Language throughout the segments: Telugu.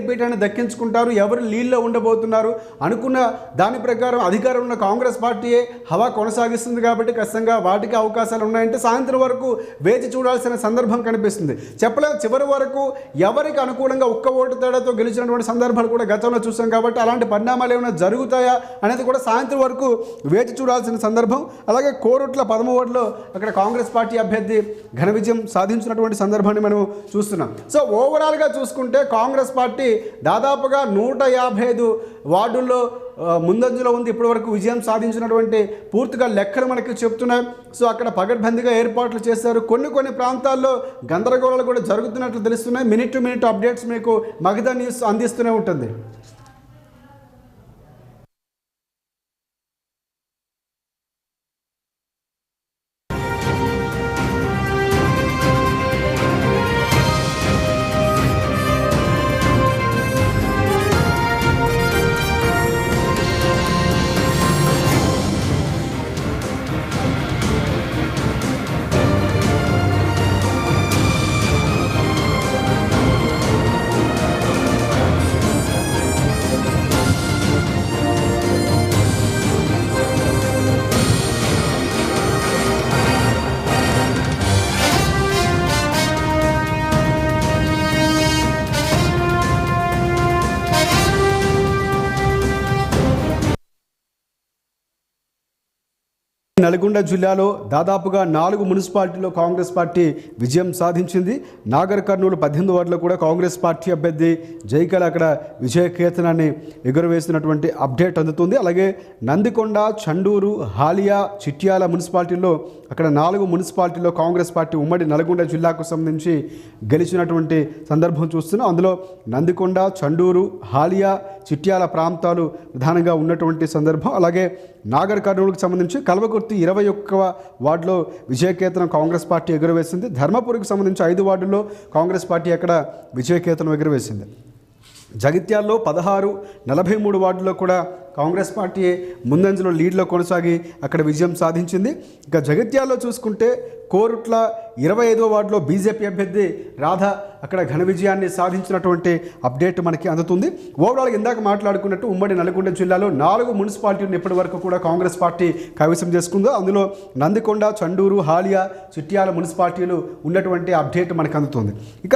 పీఠాన్ని దక్కించుకుంటారు, ఎవరు లీడ్లో ఉండబోతున్నారు అనుకున్న దాని ప్రకారం అధికారం ఉన్న కాంగ్రెస్ పార్టీయే హవా కొనసాగిస్తుంది కాబట్టి ఖచ్చితంగా వాటికి అవకాశాలు ఉన్నాయంటే సాయంత్రం వరకు వేచి చూడాల్సిన సందర్భం కనిపిస్తుంది. చెప్పలేం చివరి వరకు ఎవరికి అనుకూలంగా ఒక్క ఓటు తేడాతో గెలిచినటువంటి సందర్భాలు కూడా గతంలో చూసాం కాబట్టి అలాంటి పరిణామాలు ఏమైనా జరుగుతాయా అనేది కూడా సాయంత్రం వరకు వేచి చూడాల్సిన సందర్భం. అలాగే కోరుట్ల 13 వార్డులో అక్కడ కాంగ్రెస్ పార్టీ అభ్యర్థి ఘన విజయం సాధించినటువంటి సందర్భాన్ని మనం చూస్తున్నాం. సో ఓవరాల్గా చూసుకుంటే కాంగ్రెస్ పార్టీ దాదాపుగా 155 వార్డుల్లో ముందంజలో ఉంది. ఇప్పటి వరకు విజయం సాధించినటువంటి పూర్తిగా లెక్కలు మనకి చెప్తున్నాయి. సో అక్కడ పగడ్బందీగా ఏర్పాట్లు చేశారు. కొన్ని ప్రాంతాల్లో గందరగోళాలు కూడా జరుగుతున్నట్లు తెలుస్తున్నాయి. మినిట్ టు మినిట్ అప్డేట్స్ మీకు మగధ న్యూస్ అందిస్తూనే ఉంటుంది. నల్గొండ జిల్లాలో దాదాపుగా 4 మున్సిపాలిటీలో కాంగ్రెస్ పార్టీ విజయం సాధించింది. నాగర్ కర్నూలు 18 వార్డులో కూడా కాంగ్రెస్ పార్టీ అభ్యర్థి జైకల్ అక్కడ విజయకేతనాన్ని ఎగురవేసినటువంటి అప్డేట్ అందుతుంది. అలాగే నందికొండ, చండూరు, హాలియా, చిట్యాల మున్సిపాలిటీల్లో అక్కడ 4 మున్సిపాలిటీలో కాంగ్రెస్ పార్టీ ఉమ్మడి నల్గొండ జిల్లాకు సంబంధించి గెలిచినటువంటి సందర్భం చూస్తున్నాం. అందులో నందికొండ, చండూరు, హాలియా, చిట్యాల ప్రాంతాలు ప్రధానంగా ఉన్నటువంటి సందర్భం. అలాగే నాగర్ కర్నూలుకు సంబంధించి కల్వకుర్తి 21వ వార్డులో విజయకేతనం కాంగ్రెస్ పార్టీ ఎగురవేసింది. ధర్మపురికి సంబంధించి 5 వార్డుల్లో కాంగ్రెస్ పార్టీ అక్కడ విజయకేతనం ఎగురవేసింది. జగిత్యాల్లో 16, 43 వార్డుల్లో కూడా కాంగ్రెస్ పార్టీ ముందంజలో లీడ్లో కొనసాగి అక్కడ విజయం సాధించింది. ఇక జగిత్యాల్లో చూసుకుంటే కోరుట్ల 25వ వార్డులో బీజేపీ అభ్యర్థి రాధ అక్కడ ఘన విజయాన్ని సాధించినటువంటి అప్డేట్ మనకి అందుతుంది. ఓవరాల్గా ఇందాక మాట్లాడుకున్నట్టు ఉమ్మడి నల్గొండ జిల్లాలో 4 మున్సిపాలిటీలను ఇప్పటి వరకు కూడా కాంగ్రెస్ పార్టీ కైవసం చేసుకుందో అందులో నందికొండ, చండూరు, హాలియా, చిట్యాల మున్సిపాలిటీలు ఉన్నటువంటి అప్డేట్ మనకు అందుతుంది. ఇక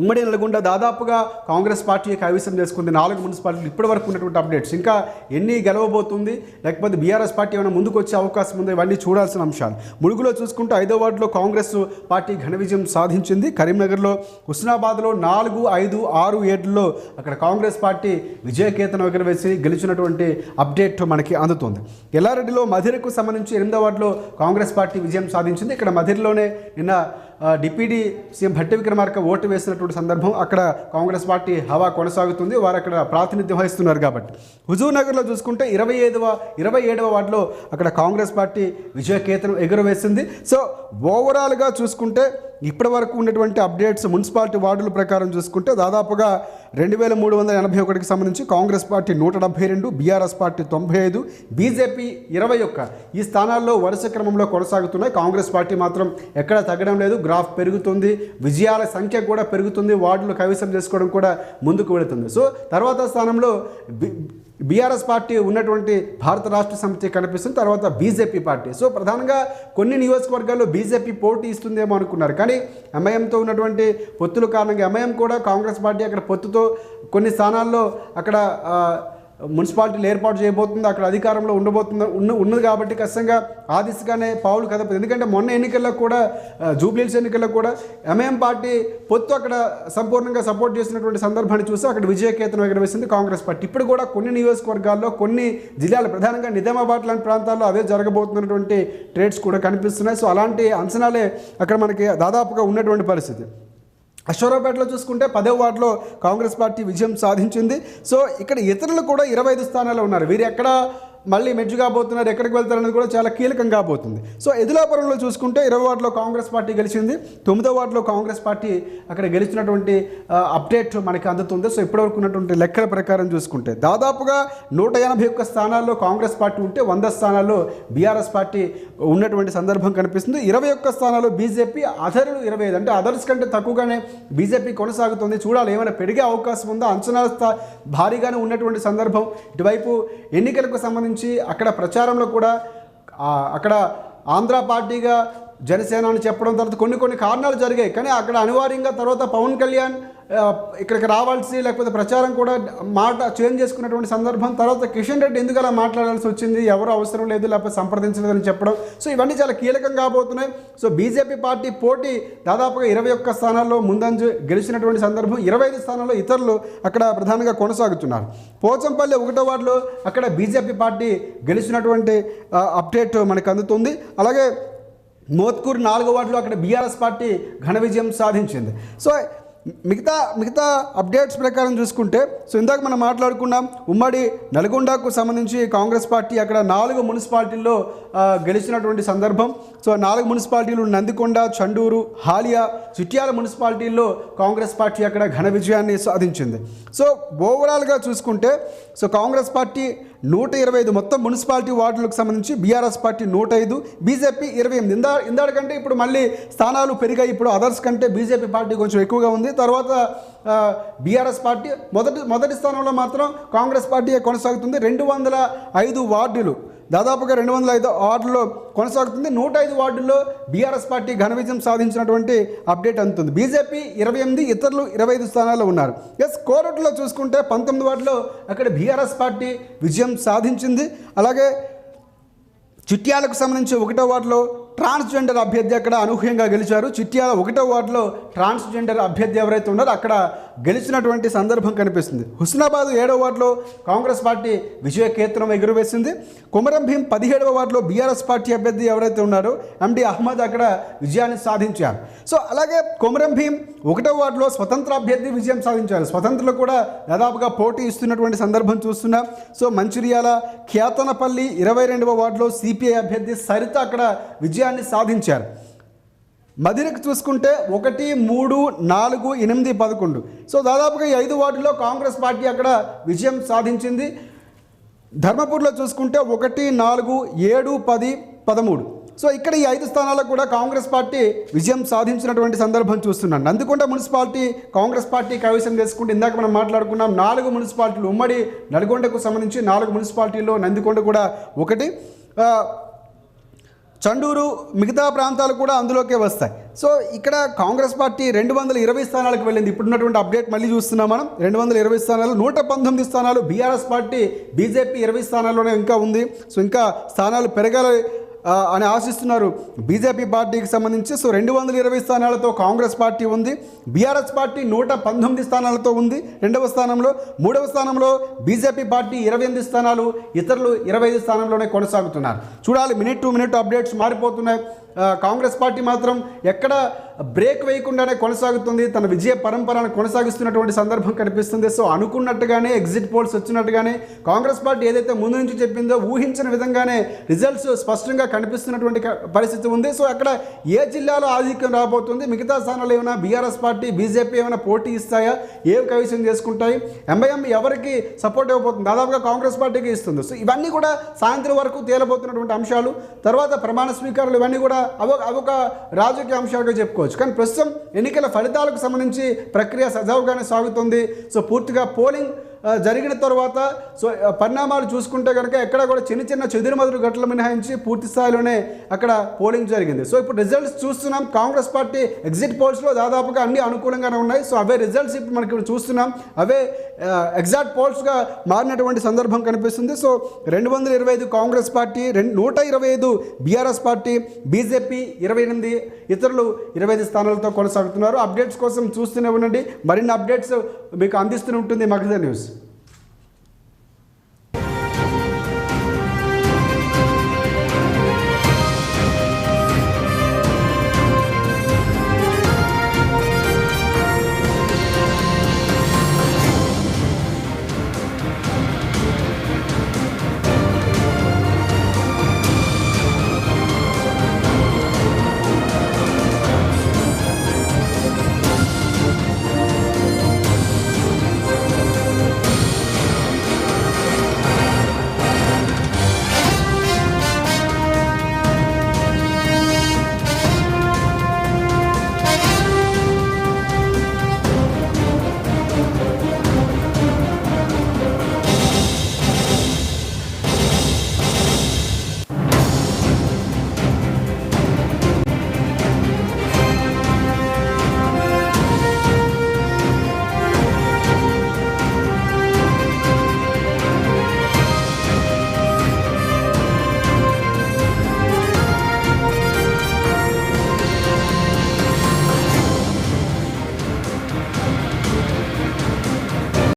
ఉమ్మడి నల్గొండ దాదాపుగా కాంగ్రెస్ పార్టీ కైవసం చేసుకుంది 4 మున్సిపాలిటీలు ఇప్పటి వరకు ఉన్నటువంటి అప్డేట్స్. ఇంకా ఎన్ని గెలవబోతుంది, లేకపోతే బీఆర్ఎస్ పార్టీ ఏమైనా ముందుకు వచ్చే అవకాశం ఉంది, ఇవన్నీ చూడాల్సిన అంశాలు. ములుగులో చూసుకుంటే 5వ వార్డులో కాంగ్రెస్ పార్టీ ఘన విజయం సాధించింది. కరీంనగర్లో, హుస్నాబాద్లో 4, 5, 6, 7లో అక్కడ కాంగ్రెస్ పార్టీ విజయకేతనం ఎగురవేసి గెలిచినటువంటి అప్డేట్ మనకి అందుతుంది. ఎల్లారెడ్డిలో మధిరకు సంబంధించి 8వ వార్డులో కాంగ్రెస్ పార్టీ విజయం సాధించింది. ఇక్కడ మధిరలోనే నిన్న deputy CM Bhatti Vikramarka vote వేసినటువంటి సందర్భం. అక్కడ కాంగ్రెస్ పార్టీ హవా కొనసాగుతుంది, వారు అక్కడ ప్రాతినిధ్యం వహిస్తున్నారు కాబట్టి. హుజూర్ నగర్లో చూసుకుంటే 27వ వార్డులో అక్కడ కాంగ్రెస్ పార్టీ విజయకేతనం ఎగురవేసింది. సో ఓవరాల్గా చూసుకుంటే ఇప్పటి వరకు ఉన్నటువంటి అప్డేట్స్ మున్సిపాలిటీ వార్డుల ప్రకారం చూసుకుంటే దాదాపుగా 2381కి సంబంధించి Congress party 172, BRS party 95, BJP 21 ఈ స్థానాల్లో వరుస క్రమంలో కొనసాగుతున్నాయి. కాంగ్రెస్ పార్టీ మాత్రం ఎక్కడ తగ్గడం లేదు, గ్రాఫ్ పెరుగుతుంది, విజయాల సంఖ్య కూడా పెరుగుతుంది, వార్డులు కైవసం చేసుకోవడం కూడా ముందుకు వెళుతుంది. సో తర్వాత స్థానంలో బీఆర్ఎస్ పార్టీ ఉన్నటువంటి భారత రాష్ట్ర సమితి కనిపిస్తుంది, తర్వాత బీజేపీ పార్టీ. సో ప్రధానంగా కొన్ని నియోజకవర్గాల్లో బీజేపీ పోటీ ఇస్తుందేమో అనుకున్నారు, కానీ ఎంఐఎంతో ఉన్నటువంటి పొత్తుల కారణంగా ఎంఐఎం కూడా కాంగ్రెస్ పార్టీ అక్కడ పొత్తుతో కొన్ని స్థానాల్లో అక్కడ మున్సిపాలిటీలు ఏర్పాటు చేయబోతుంది, అక్కడ అధికారంలో ఉన్నది కాబట్టి ఖచ్చితంగా ఆ దిశగానే పావులు కదపదు. ఎందుకంటే మొన్న ఎన్నికల్లో కూడా జూబ్లీహిల్స్ ఎన్నికల్లో కూడా ఎంఐఎం పార్టీ పొత్తు అక్కడ సంపూర్ణంగా సపోర్ట్ చేసినటువంటి సందర్భాన్ని చూసి అక్కడ విజయకేతనం ఎగురవేసింది కాంగ్రెస్ పార్టీ. ఇప్పుడు కూడా కొన్ని నియోజకవర్గాల్లో, కొన్ని జిల్లాలు, ప్రధానంగా నిజామాబాద్ లాంటి ప్రాంతాల్లో అదే జరగబోతున్నటువంటి ట్రేడ్స్ కూడా కనిపిస్తున్నాయి. సో అలాంటి అంచనాలే అక్కడ మనకి దాదాపుగా ఉన్నటువంటి పరిస్థితి. అశ్వరావుపేటలో చూసుకుంటే 10వ వార్డులో కాంగ్రెస్ పార్టీ విజయం సాధించింది. సో ఇక్కడ ఇతరులు కూడా 25 స్థానాల్లో ఉన్నారు. వీరు ఎక్కడ మళ్ళీ మెజ్జు కాబోతున్నారు, ఎక్కడికి వెళ్తారనేది కూడా చాలా కీలకం కాబోతుంది. సో ఎదులాపురంలో చూసుకుంటే 20 వార్డులో కాంగ్రెస్ పార్టీ గెలిచింది. 9వ వార్డులో కాంగ్రెస్ పార్టీ అక్కడ గెలిచినటువంటి అప్డేట్ మనకి అందుతుంది. సో ఇప్పటివరకు ఉన్నటువంటి లెక్కల ప్రకారం చూసుకుంటే దాదాపుగా 181 స్థానాల్లో కాంగ్రెస్ పార్టీ ఉంటే 100 స్థానాల్లో బీఆర్ఎస్ పార్టీ ఉన్నటువంటి సందర్భం కనిపిస్తుంది. 21 స్థానాల్లో బీజేపీ, అదర్లు 25, అంటే అదర్స్ కంటే తక్కువగానే బీజేపీ కొనసాగుతుంది. చూడాలి ఏమైనా పెరిగే అవకాశం ఉందా. అంచనాల భారీగానే ఉన్నటువంటి సందర్భం. ఇటువైపు ఎన్నికలకు సంబంధించి అక్కడ ప్రచారంలో కూడా అక్కడ ఆంధ్ర పార్టీగా జనసేన అని చెప్పడం, తర్వాత కొన్ని కారణాలు జరిగాయి. కానీ అక్కడ అనివార్యంగా తర్వాత పవన్ కళ్యాణ్ ఇక్కడికి రావాల్సి, లేకపోతే ప్రచారం కూడా మాట చేంజ్ చేసుకున్నటువంటి సందర్భం. తర్వాత కిషన్ రెడ్డి ఎందుకు అలా మాట్లాడాల్సి వచ్చింది, ఎవరు అవసరం లేదు, లేకపోతే సంప్రదించలేదని చెప్పడం. సో ఇవన్నీ చాలా కీలకం కాబోతున్నాయి. సో బీజేపీ పార్టీ పోటీ దాదాపుగా 21 స్థానాల్లో ముందంజు గెలిచినటువంటి సందర్భం. 25 స్థానాల్లో ఇతరులు అక్కడ ప్రధానంగా కొనసాగుతున్నారు. పోచంపల్లి 1వ వార్డులో అక్కడ బీజేపీ పార్టీ గెలిచినటువంటి అప్డేట్ మనకు అందుతుంది. అలాగే మోత్కూర్ 4వ వార్డులో అక్కడ బీఆర్ఎస్ పార్టీ ఘన విజయం సాధించింది. సో మిగతా అప్డేట్స్ ప్రకారం చూసుకుంటే, సో ఇందాక మనం మాట్లాడుకున్నాం ఉమ్మడి నల్గొండకు సంబంధించి కాంగ్రెస్ పార్టీ అక్కడ 4 మున్సిపాలిటీల్లో గెలిచినటువంటి సందర్భం. సో 4 మున్సిపాలిటీలు నందికొండ, చండూరు, హాలియా, చిట్యాల మున్సిపాలిటీల్లో కాంగ్రెస్ పార్టీ అక్కడ ఘన విజయాన్ని సాధించింది. సో ఓవరాల్గా చూసుకుంటే సో కాంగ్రెస్ పార్టీ 125 మొత్తం మున్సిపాలిటీ వార్డులకు సంబంధించి, బీఆర్ఎస్ పార్టీ 105, బీజేపీ 28. ఇందాకంటే ఇప్పుడు మళ్ళీ స్థానాలు పెరిగాయి. ఇప్పుడు అదర్స్ కంటే బీజేపీ పార్టీ కొంచెం ఎక్కువగా ఉంది. తర్వాత బీఆర్ఎస్ పార్టీ మొదటి స్థానంలో మాత్రం కాంగ్రెస్ పార్టీ కొనసాగుతుంది. 205 వార్డులు, దాదాపుగా 205 వార్డుల్లో కొనసాగుతుంది. 105 వార్డుల్లో బీఆర్ఎస్ పార్టీ ఘన విజయం సాధించినటువంటి అప్డేట్ అందుతుంది. బీజేపీ 28, ఇతరులు 25 స్థానాల్లో ఉన్నారు. కోరట్లో చూసుకుంటే 19 వార్డులో అక్కడ బీఆర్ఎస్ పార్టీ విజయం సాధించింది. అలాగే చిట్యాలకు సంబంధించి 1వ వార్డులో ట్రాన్స్జెండర్ అభ్యర్థి అక్కడ అనూహ్యంగా గెలిచారు. చిట్యాల 1వ వార్డులో ట్రాన్స్జెండర్ అభ్యర్థి ఎవరైతే ఉన్నారో అక్కడ గెలిచినటువంటి సందర్భం కనిపిస్తుంది. హుస్నాబాద్ 7వ వార్డులో కాంగ్రెస్ పార్టీ విజయ కేతనం ఎగురవేసింది. కొమరం భీం 17వ వార్డులో బీఆర్ఎస్ పార్టీ అభ్యర్థి ఎవరైతే ఉన్నారో ఎండి అహ్మద్ అక్కడ విజయాన్ని సాధించారు. సో అలాగే కొమరం భీం 1వ వార్డులో స్వతంత్ర అభ్యర్థి విజయం సాధించారు. స్వతంత్రులు కూడా దాదాపుగా పోటీ ఇస్తున్నటువంటి సందర్భం చూస్తున్నాం. సో మంచిర్యాల ఖ్యాతనపల్లి 22వ వార్డులో సిపిఐ అభ్యర్థి సరిత అక్కడ విజయాన్ని సాధించారు. మదిరకు చూసుకుంటే 1, 3, 4, 8, 11. సో దాదాపుగా ఈ 5 వార్డుల్లో కాంగ్రెస్ పార్టీ అక్కడ విజయం సాధించింది. ధర్మపూర్లో చూసుకుంటే 1, 4, 7, 10, 13. సో ఇక్కడ ఈ 5 స్థానాలకు కూడా కాంగ్రెస్ పార్టీ విజయం సాధించినటువంటి సందర్భం చూస్తున్నాను. నందికొండ మున్సిపాలిటీ కాంగ్రెస్ పార్టీ కైవసం చేసుకుంటే ఇందాక మనం మాట్లాడుకున్నాం 4 మున్సిపాలిటీలు, ఉమ్మడి నల్గొండకు సంబంధించి 4 మున్సిపాలిటీల్లో నందికొండ కూడా ఒకటి, చండూరు, మిగతా ప్రాంతాలు కూడా అందులోకే వస్తాయి. సో ఇక్కడ కాంగ్రెస్ పార్టీ 220 స్థానాలకు వెళ్ళింది. ఇప్పుడున్నటువంటి అప్డేట్ మళ్ళీ చూస్తున్నాం మనం. 220 స్థానాలు, 119 స్థానాలు బీఆర్ఎస్ పార్టీ, బీజేపీ 20 స్థానాల్లోనే ఇంకా ఉంది. సో ఇంకా స్థానాలు పెరగాలి అని ఆశిస్తున్నారు బీజేపీ పార్టీకి సంబంధించి. సో 220 స్థానాలతో కాంగ్రెస్ పార్టీ ఉంది. బీఆర్ఎస్ పార్టీ 119 స్థానాలతో ఉంది 2వ స్థానంలో. 3వ స్థానంలో బీజేపీ పార్టీ 28 స్థానాలు, ఇతరులు 25 స్థానంలోనే కొనసాగుతున్నారు. చూడాలి, మినిట్ టు మినిట్ అప్డేట్స్ మారిపోతున్నాయి. కాంగ్రెస్ పార్టీ మాత్రం ఎక్కడ బ్రేక్ వేయకుండానే కొనసాగుతుంది, తన విజయ పరంపరను కొనసాగిస్తున్నటువంటి సందర్భం కనిపిస్తుంది. సో అనుకున్నట్టుగానే ఎగ్జిట్ పోల్స్ వచ్చినట్టుగానే కాంగ్రెస్ పార్టీ ఏదైతే ముందు నుంచి చెప్పిందో ఊహించిన విధంగానే రిజల్ట్స్ స్పష్టంగా కనిపిస్తున్నటువంటి పరిస్థితి ఉంది. సో అక్కడ ఏ జిల్లాలో ఆధిక్యం రాబోతుంది, మిగతా స్థానాలు ఏమైనా బీఆర్ఎస్ పార్టీ, బీజేపీ ఏమైనా పోటీ ఇస్తాయా, ఏవి కైవసం చేసుకుంటాయి, ఎంఐఎం ఎవరికి సపోర్ట్ ఇవ్వబోతుంది, దాదాపుగా కాంగ్రెస్ పార్టీకి ఇస్తుంది. సో ఇవన్నీ కూడా సాయంత్రం వరకు తేలబోతున్నటువంటి అంశాలు. తర్వాత ప్రమాణ స్వీకారాలు ఇవన్నీ కూడా అవొక రాజకీయ అంశాలుగా చెప్పుకోవచ్చు. కానీ ప్రస్తుతం ఎన్నికల ఫలితాలకు సంబంధించి ప్రక్రియ సజావుగానే సాగుతుంది. సో పూర్తిగా పోలింగ్ జరిగిన తర్వాత సో పరిణామాలు చూసుకుంటే కనుక ఎక్కడ కూడా చిన్న చెదురుమదురు ఘటనలు మినహాయించి పూర్తి స్థాయిలోనే అక్కడ పోలింగ్ జరిగింది. సో ఇప్పుడు రిజల్ట్స్ చూస్తున్నాం. కాంగ్రెస్ పార్టీ ఎగ్జిట్ పోల్స్లో దాదాపుగా అన్ని అనుకూలంగానే ఉన్నాయి. సో అవే రిజల్ట్స్ ఇప్పుడు మనకి చూస్తున్నాం, అవే ఎగ్జాక్ట్ పోల్స్గా మారినటువంటి సందర్భం కనిపిస్తుంది. So 225 Congress party, 125 BRS party, BJP 28, ఇతరులు 25 స్థానాలతో కొనసాగుతున్నారు. అప్డేట్స్ కోసం చూస్తూనే ఉండండి. మరిన్ని అప్డేట్స్ మీకు అందిస్తూనే ఉంటుంది మగధ న్యూస్.